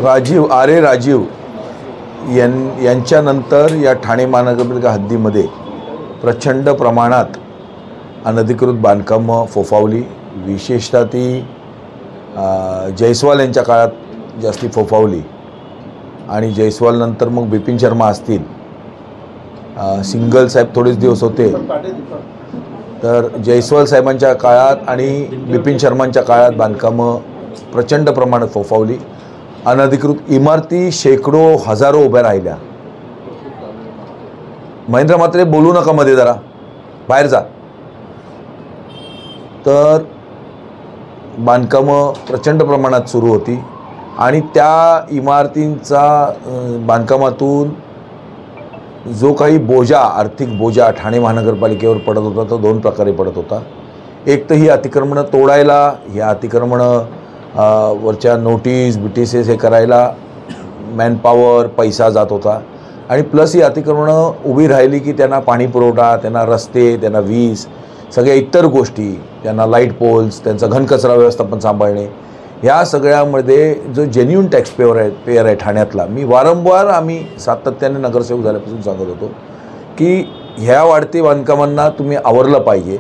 राजीव यांच्यानंतर या ठाणे महानगरपालिका हद्दीमध्ये प्रचंड प्रमाणात अनधिकृत बांधकामं फोफावली. विशेषतः ती जयस्वाल यांच्या काळात जास्ती फोफावली आणि जयस्वाल नंतर मग बिपिन शर्मा असतील, सिंगल साहेब थोडेच दिवस होते, तर जयस्वाल साहेबांच्या काळात आणि बिपिन शर्मांच्या काळात बांधकामं प्रचंड प्रमाणात फोफावली. अनधिकृत इमारती शेकडो हजारो उभ्या राहिल्या. महेंद्र म्हात्रे बोलू नका मध्ये, जरा बाहेर जा. तर बांधकामं प्रचंड प्रमाणात सुरू होती आणि त्या इमारतींचा बांधकामातून जो काही बोजा, आर्थिक बोजा ठाणे महानगरपालिकेवर पडत होता तो दोन प्रकारे पडत होता. एक तर ही अतिक्रमणं तोडायला, ह्या अतिक्रमणं वरच्या नोटीस हे करायला मॅनपॉवर पैसा जात होता आणि प्लस ही अतिक्रमणं उभी राहिली की त्यांना पाणी पुरवठा, त्यांना रस्ते, त्यांना वीज, सगळ्या इतर गोष्टी, त्यांना लाईट पोल्स, त्यांचा घनकचरा व्यवस्थापन सांभाळणे, ह्या सगळ्यामध्ये जो जेन्युइन टॅक्स पेअर आहे ठाण्यातला, मी वारंवार आम्ही सातत्याने नगरसेवक झाल्यापासून सांगत होतो की ह्या वाढती बांधकामांना तुम्ही आवरलं पाहिजे.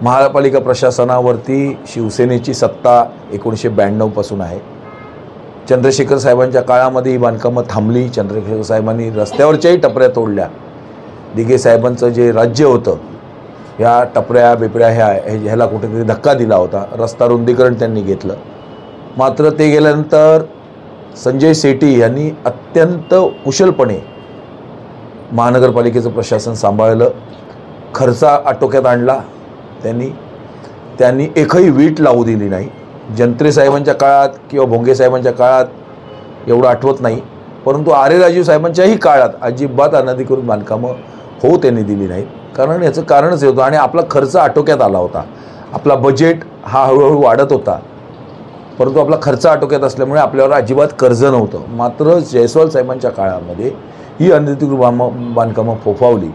महापालिका प्रशासनावरती शिवसेनेची सत्ता 1992 पासून आहे. चंद्रशेखर साहेबांच्या काळामध्ये ही बांधकामं थांबली. चंद्रशेखर साहेबांनी रस्त्यावरच्याही टपऱ्या तोडल्या. दिघे साहेबांचं जे राज्य होतं, ह्या टपऱ्या बिपऱ्या ह्याला कुठेतरी धक्का दिला होता. रस्ता रुंदीकरण त्यांनी घेतलं. मात्र ते गेल्यानंतर संजय सेठी यांनी अत्यंत कुशलपणे महानगरपालिकेचं प्रशासन सांभाळलं. खर्च आटोक्यात आणला. त्यांनी एकही वीट लावू दिली नाही. जंत्रे साहेबांच्या काळात किंवा भोंगे साहेबांच्या काळात एवढं आठवत नाही, परंतु राजीव साहेबांच्याही काळात अजिबात अनधिकृत बांधकामं होऊ त्यांनी दिली नाहीत. कारण याचं कारणच होतं आणि आपला खर्च आटोक्यात आला होता. आपला बजेट हा हळूहळू वाढत होता, परंतु आपला खर्च आटोक्यात असल्यामुळे आपल्यावर अजिबात कर्ज नव्हतं. मात्र जयस्वाल साहेबांच्या काळामध्ये ही अनधिकृत बांधकामं फोफावली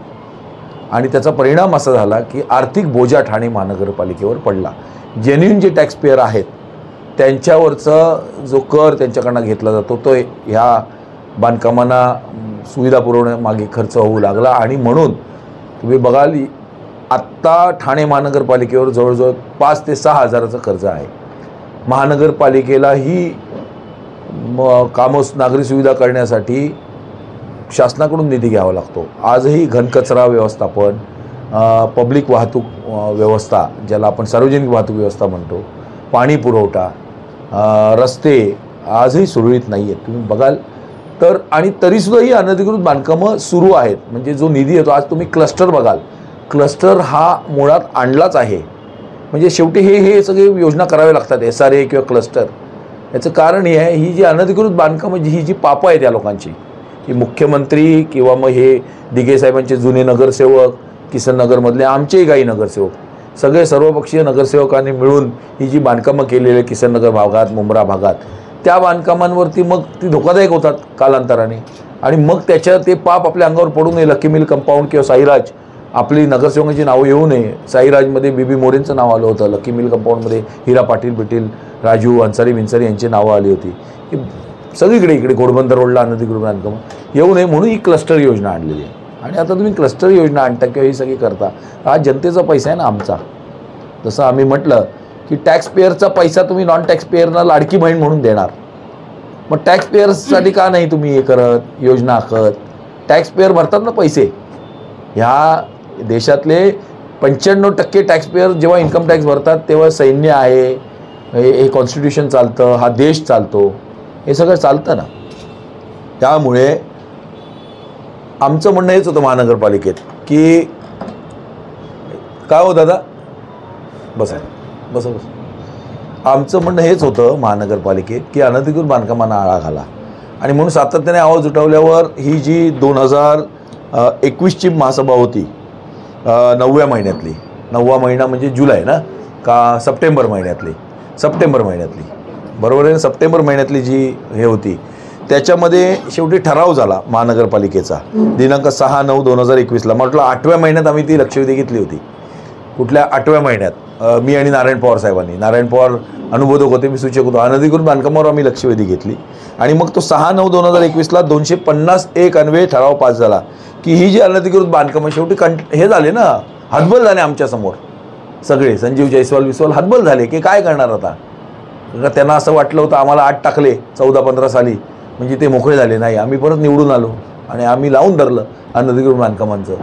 आणि त्याचा परिणाम असा झाला की आर्थिक बोजा ठाणे महानगरपालिकेवर पडला. जेन्युइन जे टॅक्स पेअर आहेत त्यांच्यावरचा जो कर त्यांच्याकडनं घेतला जातो तो ह्या बांधकामांना सुविधा पुरवण्यामागे खर्च होऊ लागला आणि म्हणून तुम्ही बघाल आत्ता ठाणे महानगरपालिकेवर जवळजवळ 5 ते 6 हजाराचं कर्ज आहे. महानगरपालिकेला ही कामं, नागरी सुविधा करण्यासाठी शासनाकडून निधी घ्यावा लागतो. आजही घनकचरा व्यवस्थापन, पब्लिक वाहतूक व्यवस्था, ज्याला आपण सार्वजनिक वाहतूक व्यवस्था म्हणतो, पाणी पुरवठा, रस्ते आजही सुरळीत नाही आहेत. तुम्ही बघाल तर आणि तरीसुद्धा ही अनधिकृत बांधकामं सुरू आहेत. म्हणजे जो निधी येतो, आज तुम्ही क्लस्टर बघाल, क्लस्टर हा मुळात आणलाच आहे. म्हणजे शेवटी हे सगळे योजना कराव्या लागतात, SRA किंवा क्लस्टर. याचं कारण हे आहे, ही जी अनधिकृत बांधकामं ही जी पापं आहेत या लोकांची, की मुख्यमंत्री किंवा मग हे दिघे साहेबांचे जुने नगरसेवक, किसननगरमधले आमचेही काही नगरसेवक, सगळे सर्वपक्षीय नगरसेवकांनी मिळून ही जी बांधकामं केलेली आहे किसननगर भागात, मुंब्रा भागात, त्या बांधकामांवरती मग ती धोकादायक होतात कालांतराने आणि मग त्याच्या ते पाप आपल्या अंगावर पडू नये. लकी मिल कंपाऊंड किंवा साईराज, आपली नगरसेवकांची नावं येऊ नये. साईराजमध्ये बीबी मोरेंचं नाव आलं होतं. लकी मिल कंपाऊंडमध्ये हिरा पाटील, राजू अन्सारी यांची नावं आली होती. की सगळीकडे इकडे घोडबंदर रोडला अनधिकृत बांधकामं येऊ नये म्हणून ही क्लस्टर योजना आणलेली आहे. आणि आता तुम्ही क्लस्टर योजना आणता किंवा ही सगळी करता, हा जनतेचा पैसा आहे ना आमचा. जसं आम्ही म्हटलं की टॅक्स पेअरचा पैसा तुम्ही नॉन टॅक्स पेअरना लाडकी बहीण म्हणून देणार, मग टॅक्स पेअर्ससाठी का नाही तुम्ही हे करत, योजना आखत? टॅक्स पेअर भरतात ना पैसे. ह्या देशातले 95% टॅक्स पेअर जेव्हा इन्कम टॅक्स भरतात तेव्हा सैन्य आहे, हे कॉन्स्टिट्यूशन चालतं, हा देश चालतो, हे सगळं चालतं ना. त्यामुळे आमचं म्हणणं हेच होतं महानगरपालिकेत की काय हो दादा बस आमचं म्हणणं हेच होतं महानगरपालिकेत की अनधिकृत बांधकामांना आळा घाला. आणि म्हणून सातत्याने आवाज उठवल्यावर ही जी 2021ची महासभा होती, 9व्या महिन्यातली, 9वा महिना म्हणजे जुलै ना का सप्टेंबर महिन्यातली बरोबर आहे. सप्टेंबर महिन्यातली जी हे होती त्याच्यामध्ये शेवटी ठराव झाला महानगरपालिकेचा दिनांक 6/9/2021ला. म्हटलं 8व्या महिन्यात आम्ही ती लक्षवेधी घेतली होती. कुठल्या 8व्या महिन्यात? मी आणि नारायण पवार साहेबांनी, नारायण पवार अनुबोधक होते, मी सूचक होतो, अनधिकृत बांधकामावर आम्ही लक्षवेधी घेतली आणि मग तो 6/9/2021ला 251 अन्वये ठराव पास झाला की ही जी अनधिकृत बांधकामं शेवटी हे झाले ना, हतबल झाले आमच्यासमोर सगळे. संजीव जयस्वाल विस्वाल हतबल झाले की काय करणार आता. त्यांना असं वाटलं होतं आम्हाला 8 टाकले 14-15 साली म्हणजे ते मोकळे झाले. नाही, आम्ही परत निवडून आलो आणि आम्ही लावून धरलं अनधिकृत बांधकामांचं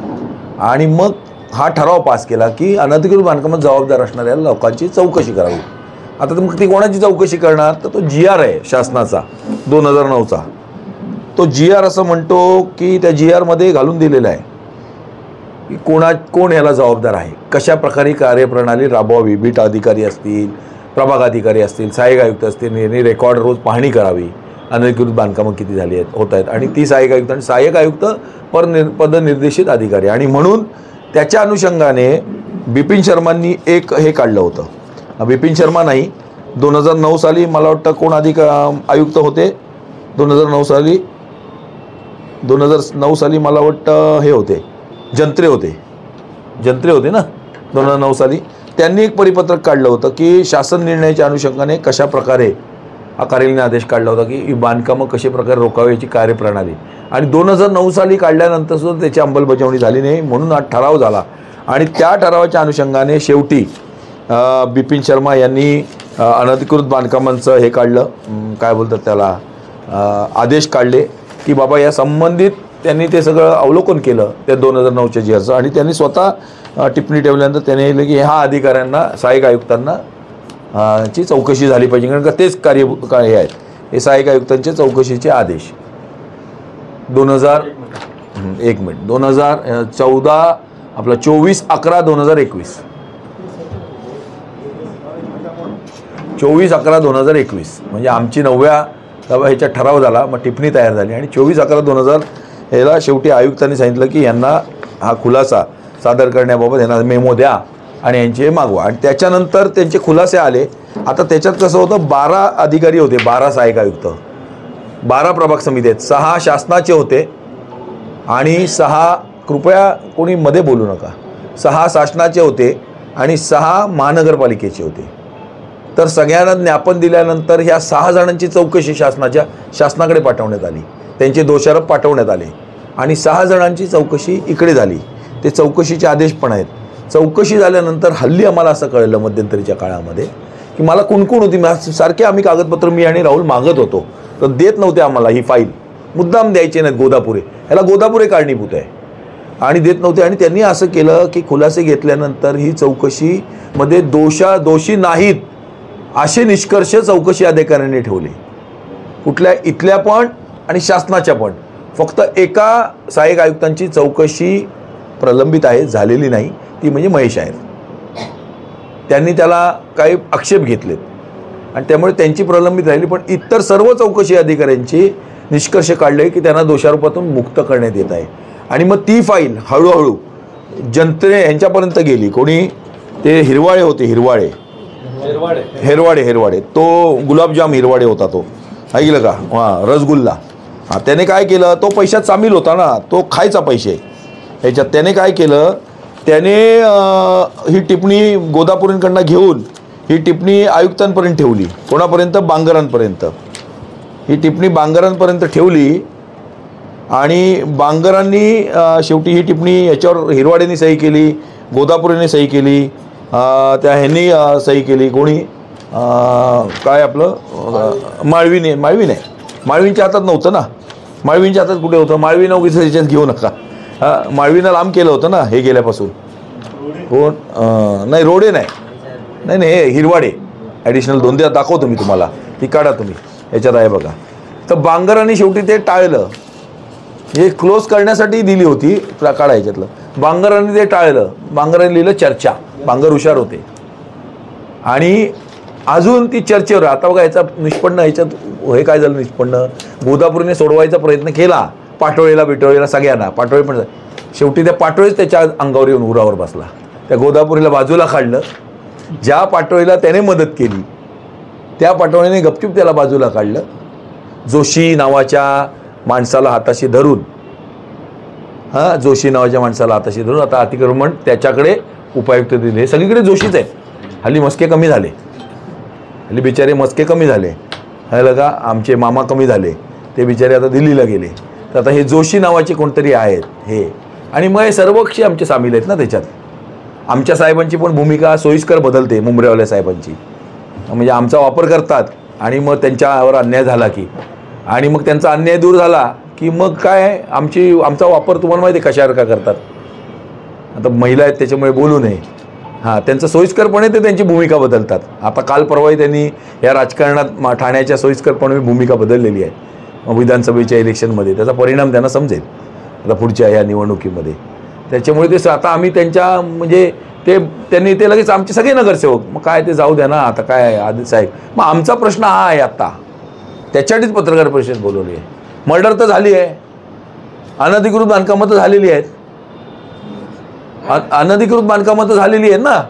आणि मग हा ठराव पास केला की अनधिकृत बांधकामात जबाबदार असणाऱ्या लोकांची चौकशी करावी. आता मग ती कोणाची चौकशी करणार, तर तो GR आहे शासनाचा 2009चा. तो GR असं म्हणतो की त्या GRमध्ये घालून दिलेलं आहे की कोण याला जबाबदार आहे, कशा प्रकारे कार्यप्रणाली राबवावी. बीट अधिकारी असतील, प्रभाग अधिकारी असतील, सहाय्यक आयुक्त असतील, यांनी रेकॉर्ड रोज पाहणी करावी, अनधिकृत बांधकामं किती झाली आहेत होत आहेत. आणि ती सहाय्यक आयुक्त आणि सहाय्यक आयुक्त पदनिर्देशित अधिकारी. आणि म्हणून त्याच्या अनुषंगाने बिपिन शर्मांनी एक हे काढलं होतं. बिपिन शर्मा नाही, 2009 साली मला वाटतं कोण आयुक्त होते 2009 साली मला वाटतं हे होते जंत्रे होते ना 2009 साली. त्यांनी एक परिपत्रक काढलं होतं की शासन निर्णयाच्या अनुषंगाने कशा प्रकारे हा कार्यालयाने आदेश काढला होता की बांधकामं कशा प्रकारे रोखावी याची कार्यप्रणाली. आणि 2009 साली काढल्यानंतर सुद्धा त्याची अंमलबजावणी झाली नाही, म्हणून हा ठराव झाला. आणि त्या ठरावाच्या अनुषंगाने शेवटी बिपिन शर्मा यांनी अनधिकृत बांधकामांचं हे काढलं, काय बोलतात त्याला, आदेश काढले की बाबा या संबंधित त्यांनी ते सगळं अवलोकन केलं त्या 2009च्या GRचं. आणि त्यांनी स्वतः टिप्पणी ठेवल्यानंतर त्याने लिहिलं की ह्या अधिकाऱ्यांना, सहाय्यक आयुक्तांना ची चौकशी झाली पाहिजे, कारण का तेच कार्य हे आहेत. हे सहाय्यक आयुक्तांचे चौकशीचे आदेश 2014 आपला 24/11/2021 24/11/2021 म्हणजे आमची 9व्या ह्याचा ठराव झाला, मग टिप्पणी तयार झाली आणि 24/11/2000 ह्याला शेवटी आयुक्तांनी सांगितलं की यांना हा खुलासा सादर करण्याबाबत यांना मेमो द्या आणि यांचे मागवा. आणि त्याच्यानंतर त्यांचे खुलासे आले. आता त्याच्यात कसं होतं, 12 अधिकारी होते, 12 सहाय्यक आयुक्त, 12 प्रभाग समिती आहेत, 6 शासनाचे होते आणि 6, कृपया कोणी मध्ये बोलू नका, 6 शासनाचे होते आणि 6 महानगरपालिकेचे होते. तर सगळ्यांना ज्ञापन दिल्यानंतर ह्या 6 जणांची चौकशी शासनाकडे पाठवण्यात आली, त्यांचे दोषारोप पाठवण्यात आले आणि 6 जणांची चौकशी इकडे झाली. ते चौकशीचे आदेश पण आहेत. चौकशी झाल्यानंतर हल्ली आम्हाला असं कळलं मध्यंतरीच्या काळामध्ये की मला कुणकुण होती, सारखे आम्ही कागदपत्र मी आणि राहुल मागत होतो, तर देत नव्हते आम्हाला. ही फाईल मुद्दाम द्यायचे नाहीत, गोदापुरे, ह्याला गोदापुरे कारणीभूत आहे, आणि देत नव्हते. आणि त्यांनी असं केलं की खुलासे घेतल्यानंतर ही चौकशीमध्ये दोषी नाहीत असे निष्कर्ष चौकशी अधिकाऱ्यांनी ठेवले, कुठल्या इथल्या पण आणि शासनाच्या पण. फक्त एका सहाय्यक आयुक्तांची चौकशी प्रलंबित आहे, झालेली नाही, ती म्हणजे महेश आहेत. त्यांनी त्याला काही आक्षेप घेतलेत आणि त्यामुळे त्यांची प्रलंबित राहिली. पण इतर सर्व चौकशी अधिकाऱ्यांची निष्कर्ष काढले की त्यांना दोषारोपातून मुक्त करण्यात येत आहे. आणि मग ती फाईल हळूहळू जंत्रे यांच्यापर्यंत गेली. कोणी ते हिरवाळे होते, हेरवाडे, तो गुलाबजाम हिरवाडे होता, तो ऐकलं का, हां, रसगुल्ला. हां, त्याने काय केलं, तो पैशात सामील होता ना, तो खायचा पैसे ह्याच्यात. त्याने काय केलं, त्याने ही टिप्पणी गोदापुरींकडनं घेऊन ही टिप्पणी आयुक्तांपर्यंत ठेवली. कोणापर्यंत, बांगरांपर्यंत. ही टिप्पणी बांगरांपर्यंत ठेवली आणि बांगरांनी शेवटी ही टिप्पणी याच्यावर हिरवाडेंनी सही केली, गोदापुरीने सही केली, त्या ह्यांनी सही केली, कोणी काय आपलं माळवींच्या हातात नव्हतं ना, माळवींच्या हातात कुठे होतं, माळवीनं उगीच ह्याच्यात घेऊ नका. माळवीनं लांब केलं होतं ना हे गेल्यापासून. कोण नाही, रोडे नाही, हे हिरवाडे. ॲडिशनल 2 दाखवतो मी तुम्हाला, ती काढा तुम्ही, याच्यात आहे बघा. तर बांगरांनी शेवटी ते टाळलं, हे क्लोज करण्यासाठी दिली होती काढा ह्याच्यातलं. बांगरांनी ते टाळलं. बांगरांनी लिहिलं चर्चा. बांगर हुशार होते आणि अजून ती चर्चेवर. आता बघा याचा निष्पन्न, ह्याच्यात हे काय झालं निष्पन्न, गोदापुरीने सोडवायचा प्रयत्न केला, पाटोळेला सगळ्यांना, पाटोळे पण. शेवटी त्या पाटोळेच त्याच्या अंगावर येऊन उरावर बसला. त्या गोदापुरीला बाजूला काढलं. ज्या पाटोळेला त्याने मदत केली त्या पाटोळेने गपचूप त्याला बाजूला काढलं. जोशी नावाच्या माणसाला हाताशी धरून, आता अतिक्रमण त्याच्याकडे उपायुक्त दिले. सगळीकडे जोशीच आहेत. हल्ली मस्के कमी झाले, हल्ली बिचारे मस्के कमी झाले, कळलं का? आमचे मामा कमी झाले, ते बिचारे आता दिल्लीला गेले. तर आता हे जोशी नावाचे कोणतरी आहेत हे, आणि मग हे सर्व पक्षी आमचे सामील आहेत ना त्याच्यात. आमच्या साहेबांची पण भूमिका सोयीस्कर बदलते मुंबईवाल्या साहेबांची, म्हणजे आमचा वापर करतात आणि मग त्यांच्यावर अन्याय झाला की, आणि मग त्यांचा अन्याय दूर झाला की मग काय आमचा वापर तुम्हाला माहिती आहे कशावर का करतात. आता महिला आहेत त्याच्यामुळे बोलू नये. हां, त्यांचं सोयीस्करपणे ते त्यांची भूमिका बदलतात. आता काल परवाही त्यांनी या राजकारणात ठाण्याच्या सोयीस्करपणे भूमिका बदललेली आहे. मग विधानसभेच्या इलेक्शनमध्ये त्याचा परिणाम त्यांना समजेल आता पुढच्या या निवडणुकीमध्ये. त्याच्यामुळे ते आता आम्ही त्यांच्या म्हणजे त्यांनी ते लगेच आमचे सगळे नगरसेवक, मग काय ते जाऊ द्या ना, आता काय आदिल साहेब. मग आमचा प्रश्न हा आहे आता, त्याच्यासाठीच पत्रकार परिषद बोलवली आहे. मर्डर तर झाली आहे, अनधिकृत बांधकामं तर झालेली आहेत, अनधिकृत बांधकामं तर झालेली आहेत ना,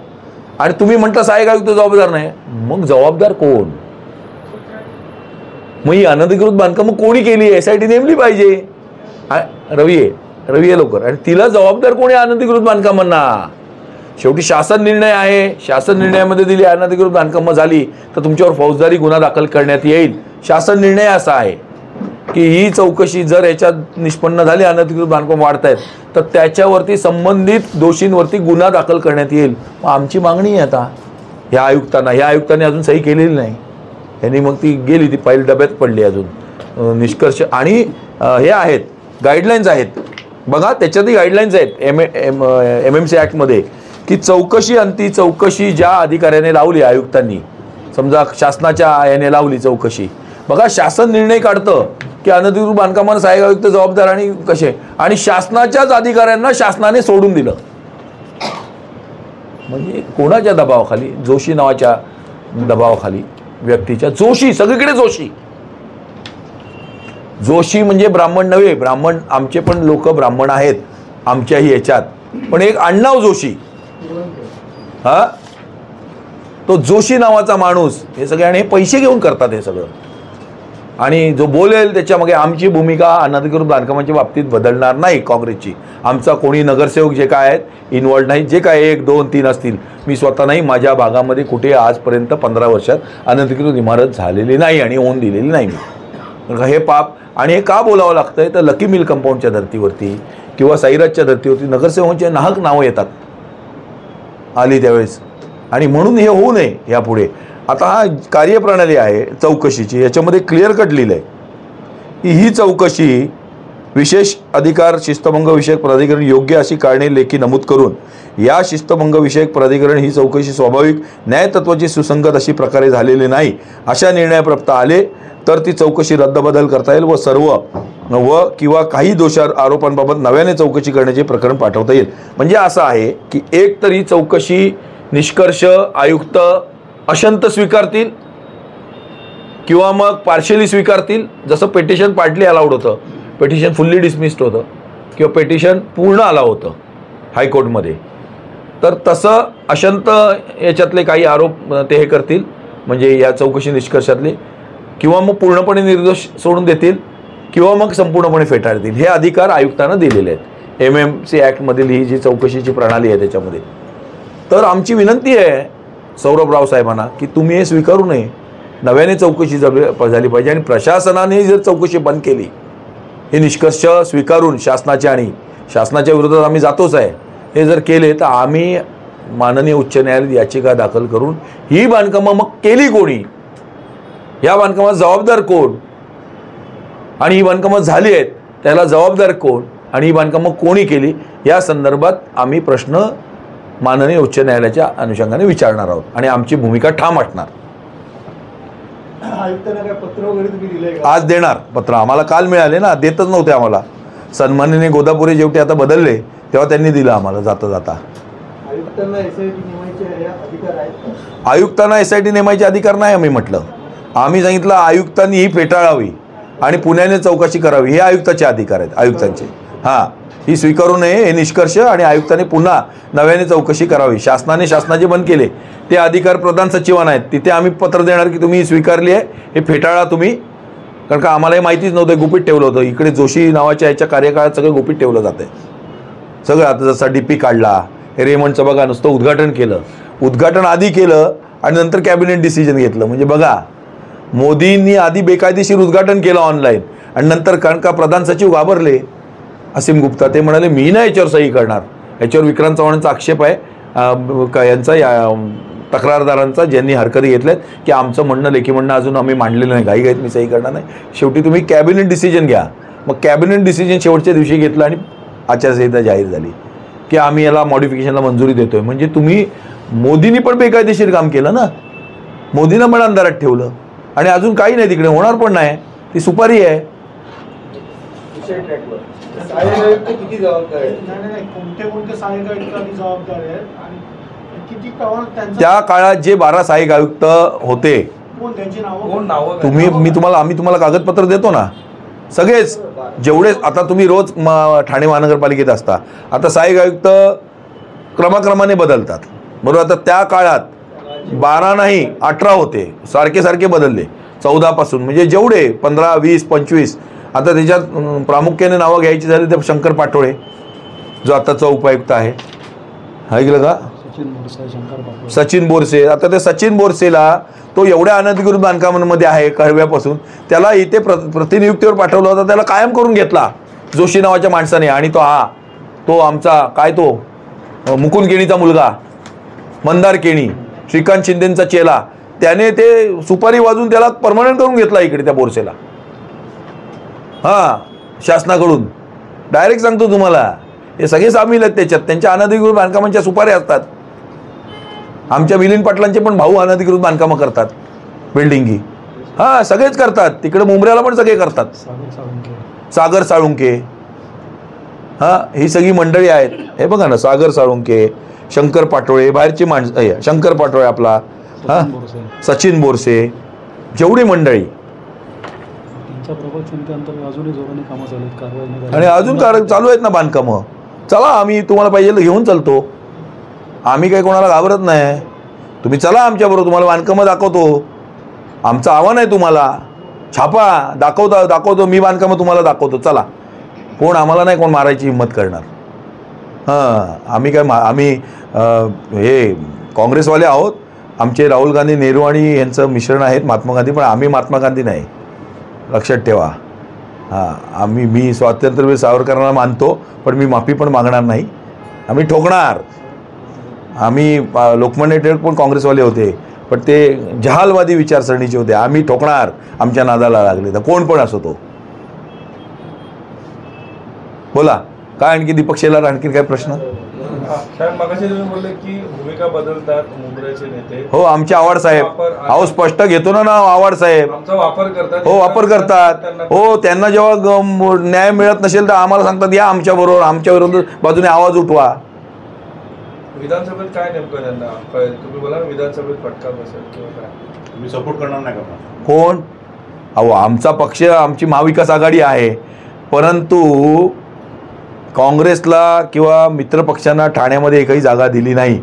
आणि तुम्ही म्हणता सहाय्यक आयुक्त जबाबदार नाही. मग जबाबदार कोण? मग ही अनधिकृत बांधकामं कोणी केली? SIT नेमली पाहिजे. रवी आहे लवकर. आणि तिला जबाबदार कोणी अनधिकृत बांधकामांना? शेवटी शासन निर्णय आहे, शासन निर्णयामध्ये दिली अनधिकृत बांधकामं झाली तर तुमच्यावर फौजदारी गुन्हा दाखल करण्यात येईल. शासन निर्णय असा आहे की ही चौकशी जर याच्यात निष्पन्न झाली, अनधिकृत बांधकाम वाढतायत, तर त्याच्यावरती संबंधित दोषींवरती गुन्हा दाखल करण्यात येईल. मग आमची मागणी आहे आता ह्या आयुक्तांनी अजून सही केलेली नाही. यांनी मग ती गेली, ती फाईल डब्यात पडली अजून. निष्कर्ष आणि हे आहेत गाईडलाईन्स आहेत बघा, त्याच्यातही गाईडलाईन्स आहेत MMC ॲक्टमध्ये की चौकशी ज्या अधिकाऱ्याने लावली, आयुक्तांनी समजा शासनाच्या याने लावली चौकशी, बघा शासन निर्णय काढतं की अनधिकृत बांधकामांना सहाय्यक आयुक्त जबाबदार आणि कसे, आणि शासनाच्याच अधिकाऱ्यांना शासनाने सोडून दिलं. म्हणजे कोणाच्या दबावाखाली? जोशी नावाच्या दबावाखाली व्यक्तीच्या. जोशी सगळीकडे जोशी म्हणजे ब्राह्मण नव्हे, ब्राह्मण आमचे पण लोक ब्राह्मण आहेत आमच्याही याच्यात, पण एक आडनाव जोशी, हा तो जोशी नावाचा माणूस हे सगळे, आणि हे पैसे घेऊन करतात हे सगळं. आणि जो बोलेल त्याच्यामागे आमची भूमिका अनधिकृत बांधकामाच्या बाबतीत बदलणार नाही काँग्रेसची. आमचा कोणी नगरसेवक जे काय आहेत इन्व्हॉल्ड नाही, जे काय 1, 2, 3 असतील, मी स्वतः नाही, माझ्या भागामध्ये कुठे आजपर्यंत 15 वर्षात अनधिकृत इमारत झालेली नाही आणि होऊन दिलेली नाही मी. हे पाप. आणि हे का बोलावं लागतंय तर लकी मिल कंपाऊंडच्या धर्तीवरती किंवा साईराजच्या धर्तीवरती नगरसेवकांचे नाहक नावं येतात आली त्यावेळेस, आणि म्हणून हे होऊ नये यापुढे. आता हा कार्यप्रणाली आहे चौकशीची, याच्यामध्ये क्लिअर कट लिहिलं आहे की ही चौकशी विशेष अधिकार शिस्तभंग विषयक प्राधिकरण योग्य अशी कारणे लेखी नमूद करून या शिस्तभंग विषयक प्राधिकरण ही चौकशी स्वाभाविक न्यायतत्वाची सुसंगत अशी प्रकारे झालेली नाही अशा निर्णयाप्राप्त आले तर ती चौकशी रद्दबदल करता येईल व किंवा काही आरोपांबाबत नव्याने चौकशी करण्याचे प्रकरण पाठवता येईल. म्हणजे असं आहे की एक तर ही चौकशी निष्कर्ष आयुक्त अशंत स्वीकारतील किंवा मग पार्शियली स्वीकारतील. जसं पेटिशन पार्टली अलाउड होतं, पेटिशन फुल्ली डिसमिस्ड होतं, किंवा पेटिशन पूर्ण अलाव होतं हायकोर्टमध्ये, तर तसं अशंत याच्यातले काही आरोप ते हे करतील म्हणजे या चौकशी निष्कर्षातले, किंवा मग पूर्णपणे निर्दोष सोडून देतील किंवा मग संपूर्णपणे फेटाळतील. हे अधिकार आयुक्तांना दिलेले आहेत MMC ॲक्टमधील ही जी चौकशीची प्रणाली आहे त्याच्यामध्ये. तर आमची विनंती आहे सौरभराव साहेबांना की तुम्ही हे स्वीकारू नये, नव्याने चौकशी झाली पाहिजे. आणि प्रशासनाने जर चौकशी बंद केली, हे निष्कर्ष स्वीकारून शासनाच्या विरोधात आम्ही जातोच आहे, हे जर केले तर आम्ही माननीय उच्च न्यायालयात याचिका दाखल करून ही बांधकामं मग केली कोणी, या बांधकामात जबाबदार कोण, आणि ही बांधकामं झाली आहेत त्याला जबाबदार कोण, आणि ही बांधकामं कोणी केली, या संदर्भात आम्ही प्रश्न माननीय उच्च न्यायालयाच्या अनुषंगाने विचारणार आहोत आणि आमची भूमिका ठाम असणार. आज देणार पत्र, आम्हाला काल मिळाले ना, देतच नव्हते आम्हाला. सन्माननीय गोदापुरे जेवटे आता बदलले तेव्हा त्यांनी दिलं आम्हाला जाता जाता. आयुक्तांना SIT नेमायचे अधिकार नाही आम्ही म्हटलं. आम्ही सांगितलं आयुक्तांनी ही फेटाळावी आणि पुण्याने चौकशी करावी, हे आयुक्ताचे अधिकार आहेत आयुक्तांचे. हां, ही स्वीकारू नये हे निष्कर्ष, आणि आयुक्तांनी पुन्हा नव्याने चौकशी करावी. शासनाचे बंद केले ते अधिकार प्रधान सचिवांना आहेत, तिथे आम्ही पत्र देणार की तुम्ही स्वीकारली आहे, हे फेटाळा तुम्ही, कारण का आम्हालाही माहितीच नव्हतं, गुपित ठेवलं होतं. इकडे जोशी नावाच्या याच्या कार्यकाळात सगळं गुपित ठेवलं जातं सगळं. आता जसा DP काढला, हे रेमंडचं बघा नुसतं उद्घाटन केलं, उद्घाटन आधी केलं आणि नंतर कॅबिनेट डिसिजन घेतलं. म्हणजे बघा, मोदींनी आधी बेकायदेशीर उद्घाटन केलं ऑनलाईन आणि नंतर कारण का प्रधान सचिव घाबरले असीम गुप्ता, ते म्हणाले मी नाही याच्यावर सही करणार. याच्यावर विक्रांत चव्हाणांचा आक्षेप आहे यांचा तक्रारदारांचा, ज्यांनी हरकती घेतल्यात की आमचं म्हणणं लेखी म्हणणं अजून आम्ही मांडलेलं नाही, घाईघाईत मी सही करणार नाही. शेवटी तुम्ही कॅबिनेट डिसिजन घ्या. मग कॅबिनेट डिसिजन शेवटच्या दिवशी घेतलं आणि आचारसंहिता जाहीर झाली की आम्ही याला मॉडिफिकेशनला मंजुरी देतोय. म्हणजे तुम्ही मोदींनी पण बेकायदेशीर काम केलं ना, मोदींना पण अंधारात ठेवलं आणि अजून काही नाही तिकडे, होणार पण नाही. ती सुपारी आहे. किती जबाबदार आहे, कोणते सहाय्यक आयुक्त आधी जबाबदार आहेत आणि किती त्या काळात जे 12 सहाय्यक आयुक्त होते, त्यांची नावं आम्ही तुम्हाला कागदपत्र देतो ना, सगळेच जेवढे आता तुम्ही रोज ठाणे महानगरपालिकेत असता, आता सहाय्यक आयुक्त क्रमाक्रमाने बदलतात बरोबर. आता त्या काळात 12 नाही 18 होते, सारखे सारखे बदलले 14 पासून. म्हणजे जेवढे 15, 20, 25. आता त्याच्यात प्रामुख्याने नावं घ्यायची झाली तर शंकर पाटोळे जो आताचा उपायुक्त आहे, ऐकलं का, सचिन बोरसे. आता त्या सचिन बोरसेला तो एवढ्या अनधिकृत बांधकामांमध्ये आहे कळव्यापासून, त्याला इथे प्रतिनियुक्तीवर पाठवलं होतं, त्याला कायम करून घेतला जोशी नावाच्या माणसाने. आणि तो आमचा काय तो मुकुंद केणीचा मुलगा मंदार केणी, श्रीकांत शिंदेचा चेला, त्याने ते सुपारी वाजून त्याला परमनंट करून घेतला इकडे त्या बोरसेला. शासनाकडून डायरेक्ट सांगतो तुम्हाला, हे सगळे सामील आहेत त्याच्यात. त्यांच्या अनधिकृत बांधकामांच्या सुपाऱ्या असतात. आमच्या मिलिंद पाटलांचे पण भाऊ अनधिकृत बांधकामं करतात, बिल्डिंगी. सगळेच करतात तिकडे. मुंबऱ्याला पण सगळे करतात. सागर साळुंके, ही सगळी मंडळी आहेत. हे बघा ना, सागर साळुंके, शंकर पाटोळे, बाहेरची माणसं, शंकर पाटोळे आपला, सचिन बोरसे, जेवढी मंडळी. आणि अजून चालू आहेत ना बांधकामं. चला, आम्ही तुम्हाला पाहिजे घेऊन चालतो. आम्ही काही कोणाला घाबरत नाही. तुम्ही चला आमच्याबरोबर, तुम्हाला बांधकामं दाखवतो. आमचं आव्हान आहे तुम्हाला, छापा, दाखवतो मी बांधकामं तुम्हाला दाखवतो. चला, कोण आम्हाला नाही कोण मारायची हिंमत करणार. आम्ही हे काँग्रेसवाले आहोत. आमचे राहुल गांधी, नेहरू आणि यांचं मिश्रण आहेत, महात्मा गांधी. पण आम्ही महात्मा गांधी नाही, लक्षात ठेवा. मी स्वातंत्र्यवीर सावरकरांना मानतो, पण मी माफी पण मागणार नाही. आम्ही ठोकणार. आम्ही लोकमान्य टिळक पण काँग्रेसवाले होते, पण ते जहालवादी विचारसरणीचे होते. आम्ही ठोकणार आमच्या नादाला लागले तर, कोण पण असो तो. बोला काय आणखी दीपक शेलार, आणखी काय प्रश्न? मगाशी तुम्ही बोलले की भूमिका बदलतात मुंबईचे नेते. हो, आमचे आव्हाड साहेब. अहो स्पष्ट घेतो ना नाव, आव्हाड साहेब. वापर करतात. हो, वापर करतात. हो, त्यांना जेव्हा न्याय मिळत नसेल तर आम्हाला सांगतात या आमच्या बरोबर, आमच्या विरोधात बाजूने आवाज उठवा. विधानसभेत काय नेमकं त्यांना तुम्ही बोला, विधानसभेत फटका बसेल किंवा काय, तुम्ही सपोर्ट करणार नाही का? कोण? अहो, आमचा पक्ष, आमची महाविकास आघाडी आहे, परंतु काँग्रेसला किंवा मित्रपक्षांना ठाण्यामध्ये एकही जागा दिली नाही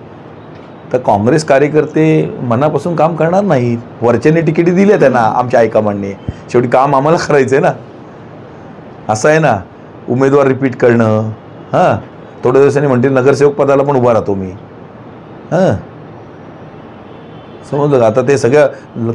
तर काँग्रेस कार्यकर्ते मनापासून काम करणार नाहीत. वरच्याने तिकिटी दिली आहे त्यांना आमच्या हायकमांडने. शेवटी काम आम्हाला करायचं आहे ना, असं आहे ना. उमेदवार रिपीट करणं, थोड्या दिवसांनी म्हणतील नगरसेवक पदाला पण उभा राहतो मी. समजलं का? आता ते सगळ्या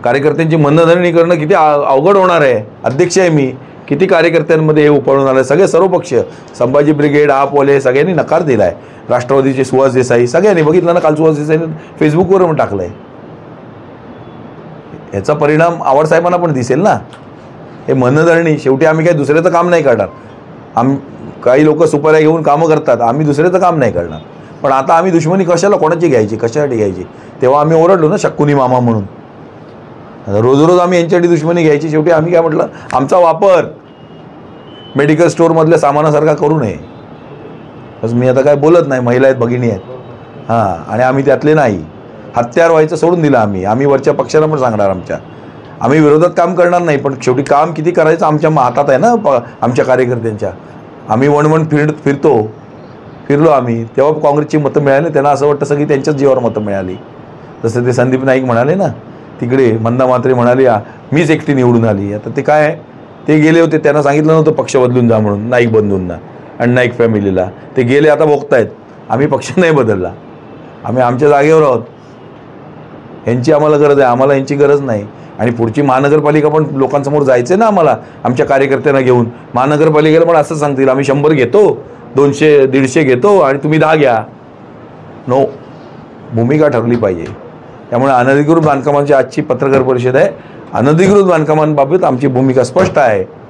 कार्यकर्त्यांची मनधरणी करणं किती अवघड होणार आहे. अध्यक्ष आहे मी, किती कार्यकर्त्यांमध्ये हे उपळून आलं. सगळे सर्वपक्ष, संभाजी ब्रिगेड, आपवाले सगळ्यांनी नकार दिला आहे. राष्ट्रवादीचे सुहास देसाई, सगळ्यांनी बघितलं ना, काल सुहास देसाईने फेसबुकवर पण टाकलं आहे. याचा परिणाम आव्हाड साहेबांना पण दिसेल ना. हे मनधरणी, शेवटी आम्ही काही दुसऱ्याचं काम नाही करणार. काही लोक सुपाऱ्या घेऊन कामं करतात, आम्ही दुसऱ्याचं काम नाही करणार. पण आता आम्ही दुश्मनी कशाला, कोणाची घ्यायची, कशासाठी घ्यायची? तेव्हा आम्ही ओरडलो ना शक्कुनी मामा म्हणून. रोज रोज आम्ही यांच्यासाठी दुश्मनी घ्यायची. शेवटी आम्ही काय म्हटलं, आमचा वापर मेडिकल स्टोअरमधल्या सामानासारखा करू नये. बस, मी आता काय बोलत नाही. महिला आहेत, भगिनी आहेत, आणि आम्ही त्यातले नाही. हत्यार व्हायचं सोडून दिलं आम्ही वरच्या पक्षाला पण सांगणार आम्ही विरोधात काम करणार नाही. पण शेवटी काम किती करायचं आमच्या हातात आहे ना, आमच्या कार्यकर्त्यांच्या. आम्ही वन फिरलो आम्ही, तेव्हा काँग्रेसची मतं मिळाली. त्यांना असं वाटतं सगळी त्यांच्याच जीवावर मतं मिळाली. जसं ते संदीप नाईक म्हणाले ना, तिकडे मंदा म्हात्रे म्हणाली मीच एकटी निवडून आली. आता ते काय, ते गेले होते, त्यांना सांगितलं नव्हतं पक्ष बदलून जा म्हणून, नाईक बंधूंना आणि नाईक फॅमिलीला. ते गेले, आता भोगतायत. आम्ही पक्ष नाही बदलला. आम्ही आमच्या जागेवर आहोत. यांची आम्हाला गरज आहे, आम्हाला यांची गरज नाही. आणि पुढची महानगरपालिका पण लोकांसमोर जायचं आहे ना आम्हाला, आमच्या कार्यकर्त्यांना घेऊन. महानगरपालिकेला पण असं सांगतील आम्ही 100 घेतो, 200-150 घेतो आणि तुम्ही 10 घ्या. नो, भूमिका ठरली पाहिजे. त्यामुळे अनधिकृत बांधकामांची आजची पत्रकार परिषद आहे. अनधिकृत बांधकामांबाबत आमची भूमिका स्पष्ट आहे.